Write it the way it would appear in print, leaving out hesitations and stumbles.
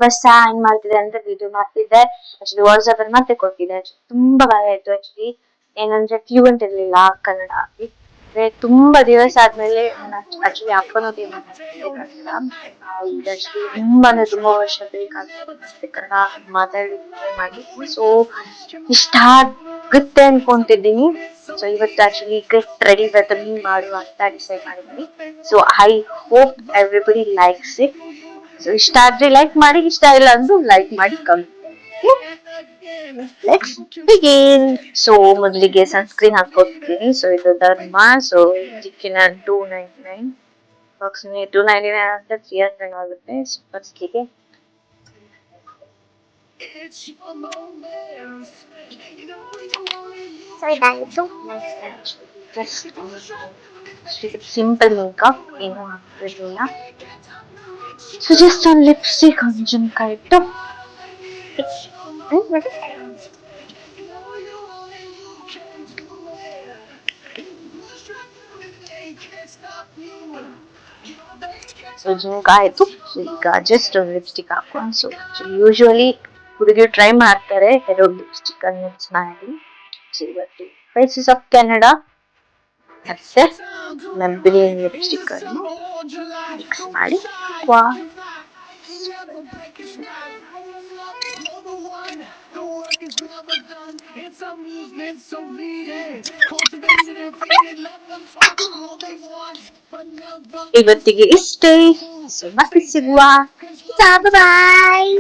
First ಹ್ಯಾಂಗ್ ಮಾಡ್ತಿದೆ ಅಂತ video ಮಾಡ್ತಿದ್ದೆ. ಆಕ್ಚುಲಿ ವಾಟ್ಸ್ಆಪ್ ಅಲ್ಲಿ ಮತ್ತೆ ಕೊಟ್ಟಿದ್ದೆ. ತುಂಬಾ ಭಯ ಆಯ್ತು ಆಕ್ಚುಲಿ. ಏನಂದ್ರೆ ಫ್ಲೂಯೆಂಟ್ ಇರ್ಲಿಲ್ಲ ಕನ್ನಡ. ಅಂದ್ರೆ ತುಂಬಾ ದಿವಸ ಆದ್ಮೇಲೆ ಆಕ್ಚುಲಿ ಅಪ್ಪನ ತುಂಬಾ ಅಂದ್ರೆ ತುಂಬಾ ವರ್ಷ ಬೇಕಾಗುತ್ತೆ ಕನ್ನಡ ಮಾತಾಡಿ. ಸೊ ಇಷ್ಟ ಆಗುತ್ತೆ ಅನ್ಕೊಂತಿದ್ದೀನಿ. ಸೊ ಇವತ್ತು actually get ready with me ಮಾಡುವ ಅಂತ ಡಿಸೈಡ್ ಮಾಡಿದ್ದೀನಿ. So I hope everybody likes it. So ಇಷ್ಟ ಆದ್ರೆ ಲೈಕ್ ಮಾಡಿ, ಇಷ್ಟ ಇಲ್ಲ ಅಂದ್ರೂ ಲೈಕ್ ಮಾಡಿ ಕಮೆಂಟ್. Let's begin. ಸೊ ಮೊದಲಿಗೆ ಸನ್ಸ್ಕ್ರೀನ್ ಹಾಕೋತೀನಿ. ಸೊ ಇದು ಧರ್ಮ. ಸೊ ಇದಕ್ಕಿನ 299 ಅಪ್ರಾಕ್ಸಿಮೇಟ್ 299 ಅಂತ 300 ಆಗುತ್ತೆ. ಫಸ್ಟಿಗೆ ಸೊ ಇದಾಯಿತು. ಸಿಂಪಲ್ ಮೇಕಪ್, ಏನು ಹಾಕ್ತಿರ್ಲಿಲ್ಲ. ಸೊ ಜಸ್ಟ್ ಒಂದು ಲಿಪ್ಸ್ಟಿಕ್ కొంచెం ಕರೆಕ್ಟು. ಸೊ ಜುಮ್ಕ ಆಯ್ತು. ಈಗ ಜಸ್ಟ್ ಒಂದು ಲಿಪ್ಸ್ಟಿಕ್ ಹಾಕೋಣ. ಸೊ ಯೂಶುವಲಿ ಹುಡುಗಿರು ಟ್ರೈ ಮಾಡ್ತಾರೆ ಎರಡು ಲಿಪ್ಸ್ಟಿಕ್ ಅನ್ನು ಮಿಕ್ಸ್ ಮಾಡಿ. ಸೊ ಇವತ್ತು ಫೇಸಸ್ ಆಫ್ ಕೆನಡಾ ಮತ್ತೆ ಮೆಂಬಿಲಿನ್ ಲಿಪ್ಸ್ಟಿಕ್ ಅನ್ನು ಮಿಕ್ಸ್ ಮಾಡಿ ಇವತ್ತಿಗೆ ಇಷ್ಟೇ. ಸೊ ಮತ್ತೆ ಸಿಗುವ. ಬಾಯ್.